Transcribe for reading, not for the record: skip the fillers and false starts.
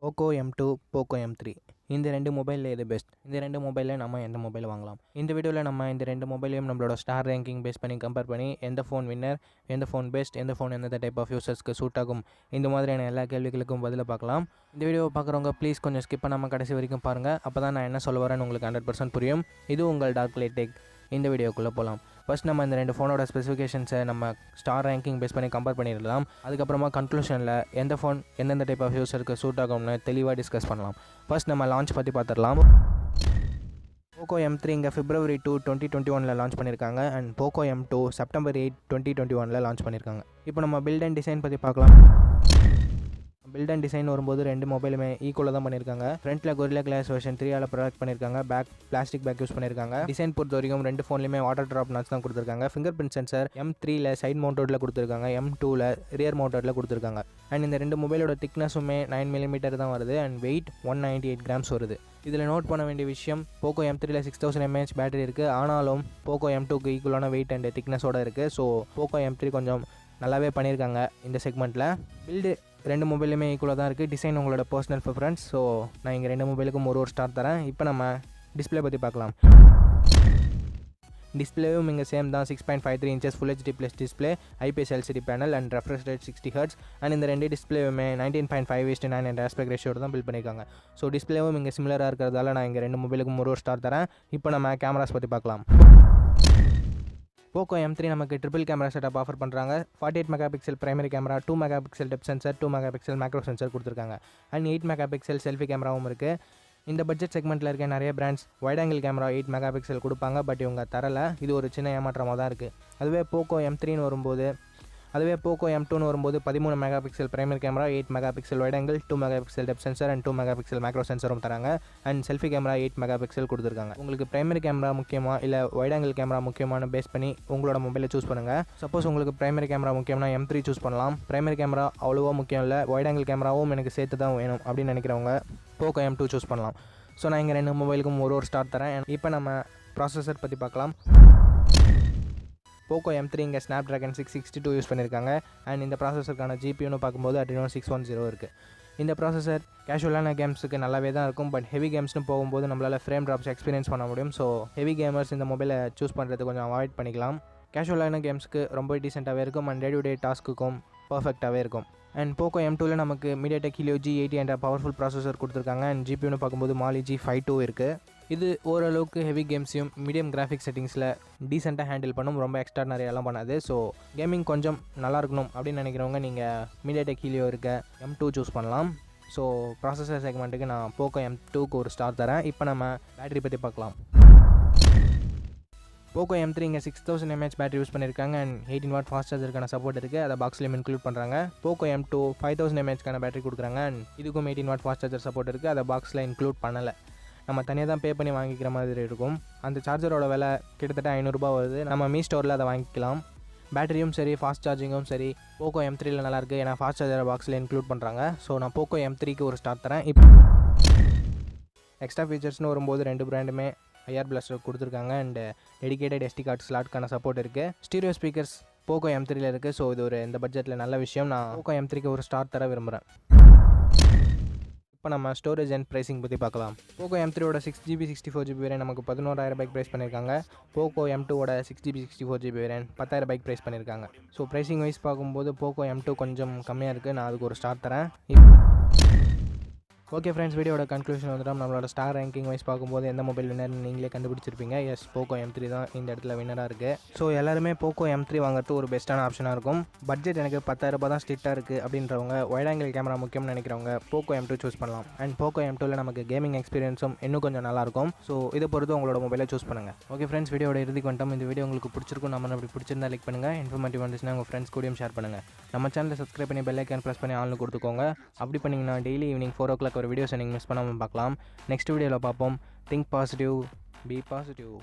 poco M2 poco M3 இந்த ரெண்டு மொபைலில் எது பெஸ்ட்? இந்த ரெண்டு மொபைலில் நம்ம எந்த மொபைல் வாங்கலாம்? இந்த வீடியோவில் நம்ம இந்த ரெண்டு மொபைலையும் நம்மளோட ஸ்டார் ரேங்கிங் பேஸ் பண்ணி கம்பேர் பண்ணி எந்த ஃபோன் வின்னர், எந்த ஃபோன் பெஸ்ட், எந்த ஃபோன் எந்த டைப் ஆஃப் யூசர்ஸ்க்கு சூட் ஆகும், இந்த மாதிரியான எல்லா கேள்விகளுக்கும் பதில பார்க்கலாம். இந்த வீடியோவை பார்க்குறவங்க ப்ளீஸ் கொஞ்சம் ஸ்கிப் பண்ணாமல் கடைசி வரைக்கும் பாருங்கள். அப்போ தான் நான் என்ன சொல்ல வரேன்னு உங்களுக்கு 100% புரியும். இது உங்கள் டார்க்லைட் டெக். இந்த வீடியோக்குள்ளே போகலாம். ஃபர்ஸ்ட் நம்ம இந்த ரெண்டு ஃபோனோட ஸ்பெசிஃபிகேஷன்ஸை நம்ம ஸ்டார் ரேங்கிங் பேஸ் பண்ணி கம்பேர் பண்ணிடலாம். அதுக்கப்புறமா கன்க்ளூஷனில் எந்த ஃபோன் எந்தெந்த டைப் ஆஃப் யூஸருக்கு சூட் ஆகும்னு தெளிவாக டிஸ்கஸ் பண்ணலாம். ஃபர்ஸ்ட் நம்ம லான்ச் பற்றி பார்த்துடலாம். poco M3 இங்கே February 2, 2021 லான்ச் பண்ணியிருக்காங்க. And poco M2 September 8, 2021 launch பண்ணியிருக்காங்க. இப்போ நம்ம பில்ட் அண்ட் டிசைன் பற்றி பார்க்கலாம். பில்ட் அண்ட் டிசைன் வரும்போது ரெண்டு மொபைலுமே ஈக்குவலாக தான் பண்ணியிருக்காங்க. ஃப்ரண்ட்டில் கொரில்லா கிளாஸ் வெர்ஷன் 3 ப்ரொடக்ட் பண்ணியிருக்காங்க. பேக் பிளாஸ்டிக் பேக் யூஸ் பண்ணியிருக்காங்க. டிசைன் பொறுத்த வரைக்கும் ரெண்டு ஃபோன்லையுமே வாட்டர் ட்ராப் நாட்ச் தான் கொடுத்துருக்காங்க. ஃபிங்கர் பிரிண்ட் சென்சர் M3ல சைட் மவுண்டடில் கொடுத்துருக்காங்க, M2ல ரியர் மவுண்டடில் கொடுத்துருக்காங்க. அண்ட் இந்த ரெண்டு மொபைலோட திக்னஸுமே 9mm தான் வருது. அண்ட் வெயிட் 198 grams வருது. இதில் நோட் பண்ண வேண்டிய விஷயம், poco M3ல 6000 mAh பேட்டரி இருக்குது. ஆனாலும் poco M2க்கு ஈக்குவலான வெயிட் அண்ட் திக்னஸோடு இருக்குது. ஸோ poco M3 கொஞ்சம் நல்லாவே பண்ணியிருக்காங்க இந்த செக்மெண்ட்டில். பில்டு ரெண்டு மொபைலுமே ஈக்குவலாக தான் இருக்குது. டிசைன் உங்களோட பர்சனல் ப்ரிஃபரன்ஸ். ஸோ நான் இங்கே ரெண்டு மொபைலுக்கும் ஒரு ஸ்டார் தரேன். இப்போ நம்ம டிஸ்பிளே பற்றி பார்க்கலாம். டிஸ்பிளேவும் இங்கே சேம் தான். 6.53 inches full HD plus display, IPS LCD panel and refresh rate 60 Hz. And இந்த ரெண்டு டிஸ்பிளேவுமே 19.5:9 என்ற ஆஸ்பெக்ட் ரேஷியோட தான் பில்ட் பண்ணியிருக்காங்க. ஸோ டிஸ்பிளேவும் இங்கே சிமிலராக இருக்கிறதால நான் இங்கே ரெண்டு மொபைலுக்கும் ஒரு ஸ்டார் தரேன். இப்போ நம்ம கேமராஸ் பற்றி பார்க்கலாம். poco M3 நமக்கு ட்ரிபிள் கேமரா செட்டப் ஆஃபர் பண்ணுறாங்க. 48 megapixel primary camera, 2 megapixel depth sensor, 2 megapixel macro sensor கொடுத்துருக்காங்க. அண்ட் 8 மெகாபிக்சல் செல்ஃபி கேமராவும் இருக்குது. இந்த பட்ஜெட் செக்மெண்ட்டில் இருக்க நிறைய brands wide angle camera 8 megapixel கொடுப்பாங்க. பட் இவங்க தரலை. இது ஒரு சின்ன ஏமாற்றமாக தான் இருக்குது. அதுவே poco M2ன்னு வரும்போது 13 megapixel primary camera, 8 megapixel wide angle, 2 megapixel depth sensor and 2 megapixel macro சென்சரும் தராங்க. அண்ட் செல்ஃபி கேமரா 8 மெகாபிக்சல் கொடுத்துருக்காங்க. உங்களுக்கு பிரைமரி கேமரா முக்கியமாக இல்லை வைட் ஆங்கிள் கேமரா முக்கியமான பேஸ் பண்ணி உங்களோட மொபைலை சூஸ் பண்ணுங்கள். சப்போஸ் உங்களுக்கு பிரைமரி கேமரா முக்கியம்னா M3 சூஸ் பண்ணலாம். பிரைமரி கேமரா அவ்வளோவா முக்கியம் இல்லை, வைட் ஆங்கிள் கேமராவும் எனக்கு சேர்த்து தான் வேணும் அப்படின்னு நினைக்கிறவங்க poco M2 சூஸ் பண்ணலாம். ஸோ நான் இங்கே ரெண்டு மொபைலுக்கும் ஒரு ஸ்டார் தரேன். இப்போ நம்ம ப்ராசஸர் பற்றி பார்க்கலாம். poco M3 இங்கே Snapdragon 662 யூஸ் பண்ணியிருக்காங்க. அண்ட் இந்த ப்ராசஸருக்கான GPUன்னு பார்க்கும்போது Adreno 610 இருக்குது. இந்த ப்ராசஸர் கேஷுவலான கேம்ஸுக்கு நல்லாவே தான் இருக்கும். பட் ஹெவி கேம்ஸ்னு போகும்போது நம்மளால் ஃப்ரேம் ட்ராப்ஸ் எக்ஸ்பீரியன்ஸ் பண்ண முடியும். ஸோ ஹெவி கேமர்ஸ் இந்த மொபைலை சூஸ் பண்ணுறது கொஞ்சம் அவாய்ட் பண்ணிக்கலாம். கேஷுவலான கேம்ஸுக்கு ரொம்ப டீசெண்டாகவே இருக்கும். அண்ட் டே டு டே டாஸ்க்குக்கும் பர்ஃபெக்டாகவே இருக்கும். அண்ட் poco M2ல நமக்கு MediaTek Helio G80 என்ற பவர்ஃபுல் ப்ராசஸர் கொடுத்துருக்காங்க. அண்ட் GPUன்னு பார்க்கும்போது Mali G52 இருக்குது. இது ஓரளவுக்கு ஹெவி கேம்ஸையும் மீடியம் கிராஃபிக் செட்டிங்ஸில் டீசெண்டாக ஹேண்டில் பண்ணும். ரொம்ப எக்ஸ்ட்ரானரியாலாம் பண்ணாது. ஸோ கேமிங் கொஞ்சம் நல்லா இருக்கணும் அப்படின்னு நினைக்கிறவங்க நீங்கள் MediaTek Helio இருக்க M2 சூஸ் பண்ணலாம். ஸோ ப்ராசஸர் செக்மெண்ட்டுக்கு நான் poco M2க்கு ஒரு ஸ்டார் தரேன். இப்போ நம்ம பேட்டரி பற்றி பார்க்கலாம். poco M3 இங்கே 6000 mAh பேட்டரி யூஸ் பண்ணியிருக்காங்க. அண்ட் 18 வாட் ஃபாஸ்ட் சார்ஜருக்கான சப்போர்ட் இருக்குது. அதை பாக்ஸ்லேயும் இன்க்ளூட் பண்ணுறாங்க. poco M2 5000 mAhக்கான பேட்டரி கொடுக்குறாங்க. அண்ட் இதுக்கும் 18 வாட் ஃபாஸ்ட் சார்ஜர் சப்போர்ட் இருக்குது. அதை பாக்ஸில் இன்க்ளூட் பண்ணலை. நம்ம தனியாக தான் பே பண்ணி வாங்கிக்கிற மாதிரி இருக்கும். அந்த சார்ஜரோட விலை கிட்டத்தட்ட 500 ரூபா வருது. நம்ம மீ ஸ்டோரில் அதை வாங்கிக்கலாம். பேட்டரியும் சரி, ஃபாஸ்ட் சார்ஜிங்கும் சரி poco M3ல நல்லாயிருக்கு. ஏன்னா ஃபாஸ்ட் சார்ஜரை பாக்ஸில் இன்க்ளூட் பண்ணுறாங்க. ஸோ நான் poco M3க்கு ஒரு ஸ்டார் தரேன். இப்போ எக்ஸ்ட்ரா ஃபீச்சர்ஸ்னு வரும்போது ரெண்டு பிராண்டுமே IR பிளாஸ்டர் கொடுத்துருக்காங்க. அண்ட் டெடிகேட்டட் SD கார்டு ஸ்லாட்கான சப்போர்ட் இருக்குது. ஸ்டீரியோ ஸ்பீக்கர்ஸ் poco M3ல இருக்குது. ஸோ இது ஒரு இந்த பட்ஜெட்டில் நல்ல விஷயம். நான் poco M3க்கு ஒரு ஸ்டார் தர விரும்புகிறேன். இப்போ நம்ம ஸ்டோரேஜ் அண்ட் ப்ரைஸிங் பற்றி பார்க்கலாம். poco M3வோட 6GB 64GB வேரியன்ட் நமக்கு 11,000 ப்ரைஸ் பண்ணியிருக்காங்க. poco M2வோட 6GB 64GB வேரியன்ட் 10,000 ப்ரைஸ் பண்ணியிருக்காங்க. ஸோ ப்ரைஸிங் வைஸ் பார்க்கும்போது poco M2 கொஞ்சம் கம்மியாக இருக்குது. நான் அதுக்கு ஒரு ஸ்டார் தரேன். ஓகே ஃப்ரெண்ட்ஸ், வீடியோட கன்க்ளூஷன் வந்துட்டோம். நம்மளோட ஸ்டார் ரேங்கிங் வைஸ் பார்க்கும்போது எந்த மொபைல் வின்னர்னு நீங்களே கண்டுபிடிச்சிருப்பீங்க. எஸ், poco M3 தான் இந்த இடத்துல வின்னராக இருக்குது. ஸோ எல்லாருமே poco M3 வாங்குறது ஒரு பெஸ்ட்டான ஆப்ஷனாக இருக்கும். பட்ஜெட் எனக்கு 10,000 ரூபாய் தான் ஸ்ட்ரிக்டாக இருக்குது அப்படின்றவங்க, வைட் ஆங்கிள் கேமரா முக்கியம்னு நினைக்கிறவங்க poco M2 சூஸ் பண்ணலாம். அண்ட் poco M2ல நமக்கு கேமிங் எக்ஸ்பீரியன்ஸும் இன்னும் கொஞ்சம் நல்லாயிருக்கும். ஸோ இதை பொறுத்து உங்களோட மொபைலை சூஸ் பண்ணுங்கள். ஓகே ஃப்ரெண்ட்ஸ், வீடியோட இறுதிக்கு வந்துட்டோம். இந்த வீடியோ உங்களுக்கு பிடிச்சிருக்கும். நம்ம அப்படி பிடிச்சிருந்தா லைக் பண்ணுங்கள். இன்ஃபர்மேட்டிவ் வந்துச்சுன்னா உங்கள் ஃப்ரெண்ட்ஸ் கூடயும் ஷேர் பண்ணுங்கள். நம்ம சேனலை சப்ஸ்கிரைப் பண்ணி பெல் ஐக்கான் ப்ரெஸ் பண்ணி ஆல்னு கொடுத்துக்கோங்க. அப்படி பண்ணிங்கன்னா டெய்லி ஈவினிங் 4 o'clock ஒரு வீடியோஸ் நீங்கள் மிஸ் பண்ணாமல் பார்க்கலாம். நெக்ஸ்ட் வீடியோவில் பார்ப்போம். Think positive, be positive.